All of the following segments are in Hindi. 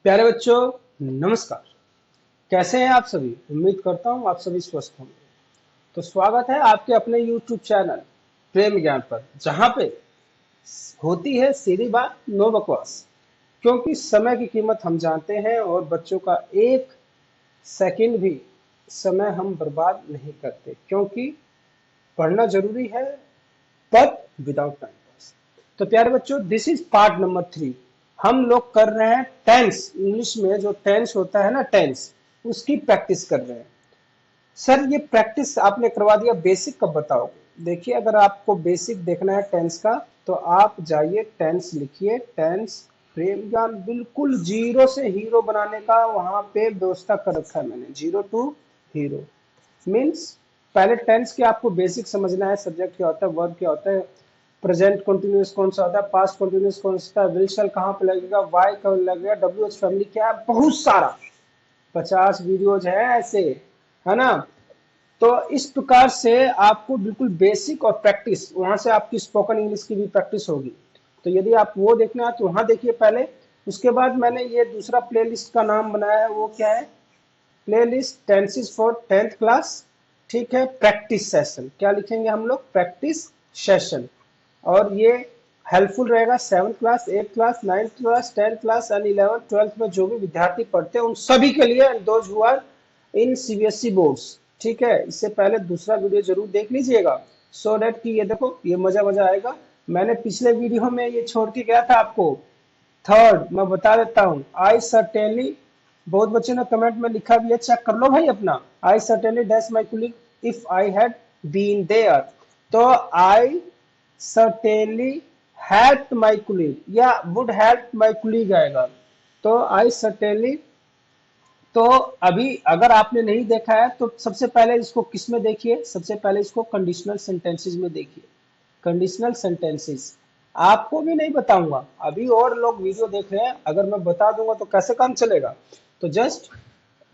प्यारे बच्चों, नमस्कार। कैसे हैं आप सभी? उम्मीद करता हूं आप सभी स्वस्थ होंगे। तो स्वागत है आपके अपने YouTube चैनल प्रेम ज्ञान पर, जहां पे होती है सीधी बात, नो बकवास। क्योंकि समय की कीमत हम जानते हैं और बच्चों का एक सेकंड भी समय हम बर्बाद नहीं करते, क्योंकि पढ़ना जरूरी है, बट विदाउट टाइम पास। तो प्यारे बच्चों, दिस इज पार्ट नंबर 3। हम लोग कर रहे हैं टेंस। इंग्लिश में जो टेंस होता है ना, टेंस, उसकी प्रैक्टिस कर रहे हैं। सर ये प्रैक्टिस आपने करवा दिया, बेसिक कब बताओगे? देखिए, अगर आपको बेसिक देखना है टेंस का, तो आप जाइए टेंस लिखिए, टेंस प्रेम ज्ञान, बिल्कुल जीरो से हीरो बनाने का वहां पे व्यवस्था कर रखा है मैंने। जीरो टू हीरो मीन्स पहले टेंस के आपको बेसिक समझना है। सब्जेक्ट क्या होता है, वर्ब क्या होता है, प्रेजेंट कंटिन्यूअस कौन सा होता है, पास्ट कंटिन्यूअस कौन सा होता है, विल शैल कहाँ पे लगेगा, वाई कब लगेगा, डब्ल्यू एच फैमिली क्या है, बहुत सारा 50 वीडियोज है ऐसे, है ना। तो इस प्रकार से आपको बिल्कुल बेसिक और प्रैक्टिस, वहां से आपकी स्पोकन इंग्लिश की भी प्रैक्टिस होगी। तो यदि आप वो देखना है तो वहां देखिए पहले। उसके बाद मैंने ये दूसरा प्लेलिस्ट का नाम बनाया है, वो क्या है, playlist tenses for 10th class. ठीक है, प्रैक्टिस सेशन, क्या लिखेंगे हम लोग, प्रैक्टिस सेशन। और ये हेल्पफुल रहेगा 7th class, 8th class, 9th class, 10th class and 11th 12th में जो भी विद्यार्थी पढ़ते हैं उन सभी के लिए, those who are in CBSE boards. ठीक है, इससे पहले दूसरा वीडियो जरूर देख लीजिएगा, सो दैट कि ये देखो, ये मजा मजा आएगा। मैंने पिछले वीडियो में ये छोड़ के गया था आपको। थर्ड मैं बता देता हूँ, आई सर्टेनली, बहुत बच्चों ने कमेंट में लिखा भी है, चेक कर लो भाई अपना। I certainly dash my colleague if I had been there. तो I certainly help my colleague या वुड हेल्प माई कुलीग आएगा। तो आई सर्टेनली, तो अभी अगर आपने नहीं देखा है तो सबसे पहले इसको किस में देखिए, सबसे पहले इसको कंडीशनल सेंटेंसेस में देखिए। कंडीशनल सेंटेंसेस आपको भी नहीं बताऊंगा, अभी और लोग वीडियो देख रहे हैं, अगर मैं बता दूंगा तो कैसे काम चलेगा। तो जस्ट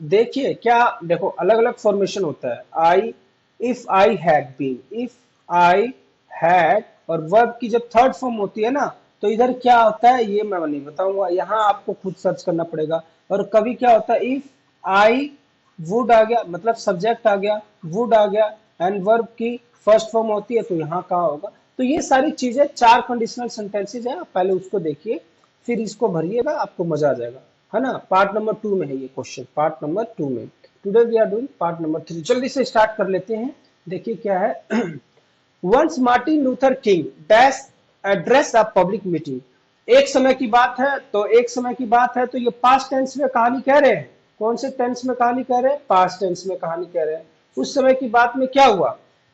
देखिए, क्या देखो, अलग अलग फॉर्मेशन होता है। I, if I had been, if I had, और वर्ब की जब थर्ड फॉर्म होती है ना, तो इधर क्या होता है ये मैं नहीं बताऊंगा, यहाँ आपको खुद सर्च करना पड़ेगा। और कभी क्या होता है, इफ आई वुड आ गया, मतलब सब्जेक्ट आ गया, वुड आ गया, एंड वर्ब की फर्स्ट फॉर्म होती है, तो यहाँ कहाँ होगा। तो ये सारी चीजें, 4 कंडीशनल सेंटेंसेज है, पहले उसको देखिए, फिर इसको भरिएगा, आपको मजा आ जाएगा, है ना। पार्ट नंबर 2 में है ये क्वेश्चन, पार्ट नंबर 2 में। Today we are doing part number 3। जल्दी से स्टार्ट कर लेते हैं। देखिए क्या है। Once Martin Luther King dash address a public meeting. एक समय की बात है, तो एक समय की बात है, तो ये पास्ट टेंस में कहानी कह रहे हैं। कौन से टेंस में कहानी कह रहे हैं? पास्ट टेंस में कहानी कह रहे हैं। उस समय की बात में क्या हुआ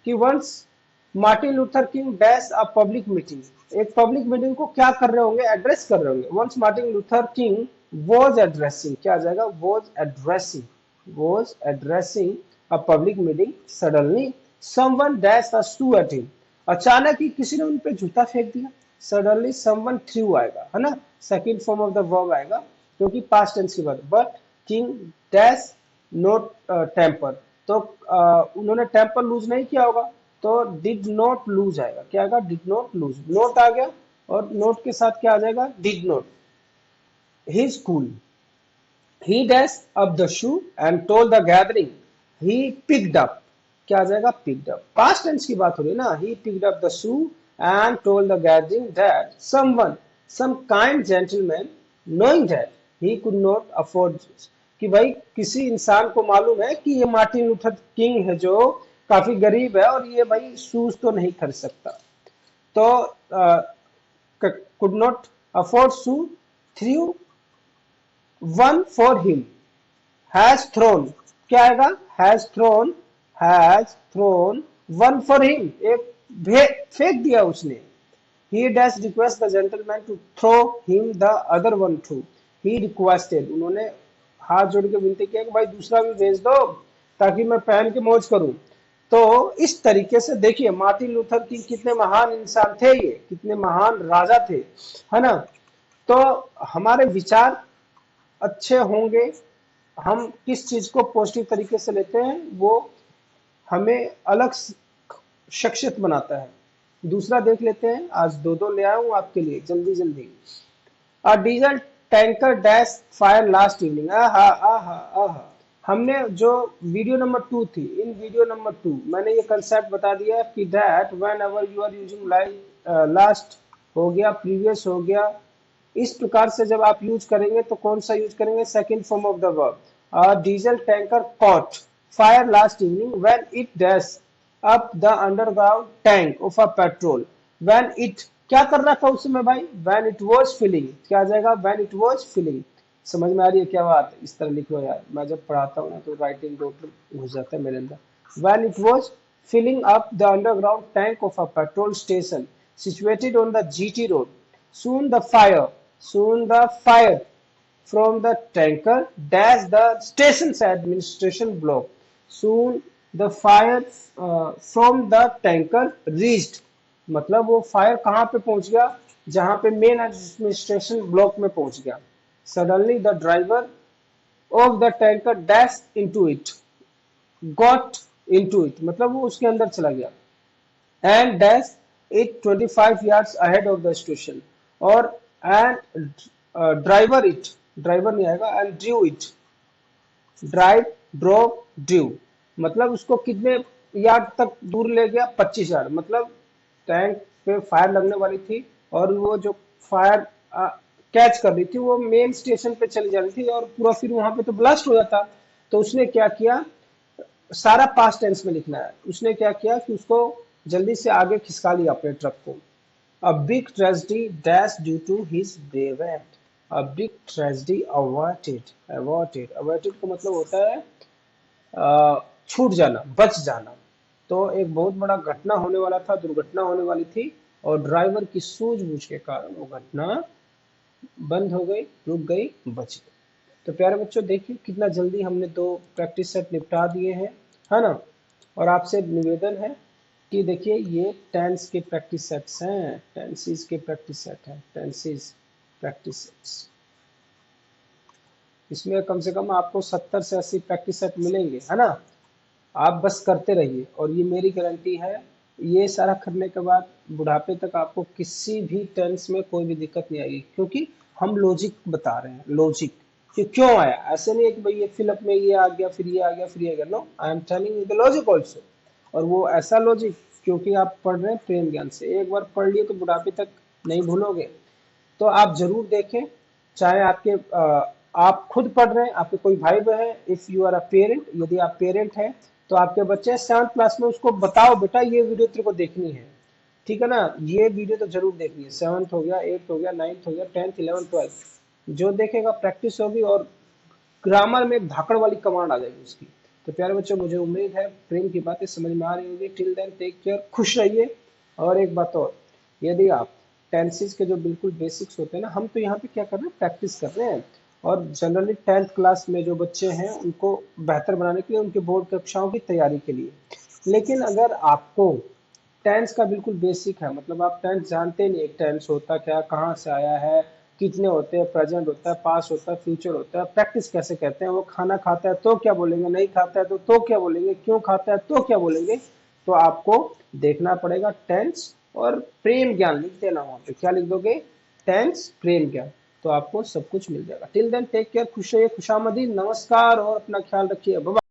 कि once Martin Luther King dash a public meeting, एक पब्लिक मीटिंग को क्या कर रहे होंगे, एड्रेस कर रहे होंगे। Once Martin Luther King was addressing, क्या आ जाएगा, was addressing a public meeting, suddenly someone dash a shoe at him, अचानक ही किसी ने उन पे जूता फेंक दिया। सडनली समवन थ्रू आएगा, है ना, second form of the verb आएगा, क्योंकि पास्ट टेंस की बात। But King dash not temper, तो उन्होंने टेम्पर लूज नहीं किया होगा, तो डिड नॉट लूज आएगा, क्या आएगा, डिड नॉट लूज, नोट आ गया, और नोट के साथ क्या आ जाएगा, did not. His cool, he dashed up the shoe and told the gathering, he picked up, क्या आ जाएगा, picked up। past tense की बात हो रही है ना, he picked up the shoe and told the gathering that someone, some kind gentleman, knowing that he could not afford this, कि भाई किसी इंसान को मालूम है कि ये मार्टिन लूथर किंग है जो काफी गरीब है, और ये भाई शूज तो नहीं खरीद सकता, तो could not afford shoe, threw one for him, has thrown, क्या आएगा, has thrown one for him, एक फेंक दिया उसने। He dash request the gentleman to throw him the other one too, he requested, उन्होंने हाथ जोड़ के विनती किया कि भाई दूसरा भी भेज दो ताकि मैं पहन के मौज करूं। तो इस तरीके से देखिए मार्टिन लूथर किंग कितने महान इंसान थे, ये कितने महान राजा थे, है ना। तो हमारे विचार अच्छे होंगे, हम किस चीज को पॉजिटिव तरीके से लेते हैं, वो हमें अलग शख्सियत बनाता है। दूसरा देख लेते हैं, आज दो दो ले आया हूं आपके लिए, जल्दी जल्दी। A diesel tanker dash fire last evening. आहा आहा आहा। हमने जो वीडियो नंबर 2 थी, इन वीडियो नंबर 2 मैंने ये कंसेप्ट बता दिया कि that whenever you are using like last हो गया, प्रीवियस हो गया, इस प्रकार से जब आप यूज करेंगे तो कौन सा यूज करेंगे, second form of the verb. Diesel tanker cot fire last evening when it dash up the underground tank of a petrol when it, क्या कर रहा था उस समय भाई, व्हेन इट वाज फिलिंग, क्या आ जाएगा, व्हेन इट वाज फिलिंग। समझ में आ रही है क्या बात, इस तरह लिखो यार, मैं जब पढ़ाता हूँ ना तो राइटिंग रोट घुस जाता है मेरे अंदर। When it was filling up the underground tank of a petrol station situated on the GT road. Soon the fire from the tanker dashed the station's administration block. Soon the fire from the tanker reached, मतलब वो फायर कहाँ पे पहुंच गया, जहां पे मेन एडमिनिस्ट्रेशन ब्लॉक में पहुंच गया। Suddenly the driver of the tanker dashed into it, got into it, मतलब वो उसके अंदर चला गया। and dash it 25 yards ahead of the station, और and driver it, ड्राइवर नहीं आएगा, and drew it, ड्रू, मतलब उसको कितने यार्ड तक दूर ले गया, 25 यार्ड, मतलब टैंक पे फायर लगने वाली थी और वो जो फायर कैच कर रही थी वो मेन स्टेशन पे चली जा रही थी और पूरा फिर वहां पे तो ब्लास्ट हो जाता। तो उसने क्या किया, सारा पास्ट टेंस में लिखना है, उसने क्या किया कि उसको जल्दी से आगे खिसका लिया अपने ट्रक को। A big tragedy dashed due to his brave act. A big tragedy averted का मतलब होता है छूट जाना, बच जाना। तो एक बहुत बड़ा घटना होने वाला था, दुर्घटना होने वाली थी और ड्राइवर की सूझबूझ के कारण वो घटना बंद हो गई, रुक गई, बच गई। तो प्यारे बच्चों देखिए कितना जल्दी हमने 2 प्रैक्टिस सेट निपटा दिए हैं, है ना। और आपसे निवेदन है कि देखिए ये टेंस के प्रैक्टिस सेट्स हैं, टेंसेस के प्रैक्टिस सेट हैं, टेंसेस प्रैक्टिस सेट्स। इसमें कम से कम आपको 70 से 80 प्रैक्टिस सेट मिलेंगे, है ना। आप बस करते रहिए और ये मेरी गारंटी है, ये सारा करने के बाद बुढ़ापे तक आपको किसी भी टेंस में कोई भी दिक्कत नहीं आएगी, क्योंकि हम लॉजिक बता रहे हैं, लॉजिक कि क्यों आया। ऐसे नहीं है कि भाई ये फिलअप में ये आ गया, फिर ये आ गया, फिर ये आ गया। No, I am telling you the logic also. और वो ऐसा लॉजिक क्योंकि आप पढ़ रहे हैं प्रेम ज्ञान से, एक बार पढ़ लिए तो बुढ़ापे तक नहीं भूलोगे। तो आप जरूर देखें, चाहे आपके आप खुद पढ़ रहे हैं, आपके कोई भाई बहन, if you are a parent, यदि आप पेरेंट हैं तो आपके बच्चे 7th क्लास में, उसको बताओ बेटा ये वीडियो तेरे को देखनी है, ठीक है ना, ये वीडियो तो जरूर देखनी है। 7th हो गया, 8th हो गया, 9th हो गया, 10th 11th 12th, जो देखेगा प्रैक्टिस होगी और ग्रामर में धाकड़ वाली कमांड आ जाएगी उसकी। तो प्यारे बच्चों मुझे उम्मीद है प्रेम की बातें समझ में आ रही होगी। टिल देन टेक केयर, खुश रहिए। और एक बात और, यदि आप टेंसेस के जो बिल्कुल बेसिक्स होते हैं ना, हम तो यहाँ पे क्या कर रहे हैं, प्रैक्टिस कर रहे हैं। और जनरली 10th क्लास में जो बच्चे हैं उनको बेहतर बनाने के लिए, उनके बोर्ड कक्षाओं की तैयारी के लिए। लेकिन अगर आपको टेंस का बिल्कुल बेसिक है, मतलब आप टेंस जानते नहीं, टेंस होता क्या, कहाँ से आया है, कितने होते हैं, प्रेजेंट होता है, पास होता है, फ्यूचर होता है, प्रैक्टिस कैसे कहते हैं, वो खाना खाता है तो क्या बोलेंगे, नहीं खाता है तो क्या बोलेंगे, क्यों खाता है तो क्या बोलेंगे। तो आपको देखना पड़ेगा टेंस और प्रेम ज्ञान लिख देना, वहां पे क्या लिख दोगे, टेंस प्रेम ज्ञान, तो आपको सब कुछ मिल जाएगा। टिल देन टेक केयर, खुश रहिए, खुशामदीद, नमस्कार और अपना ख्याल रखिए।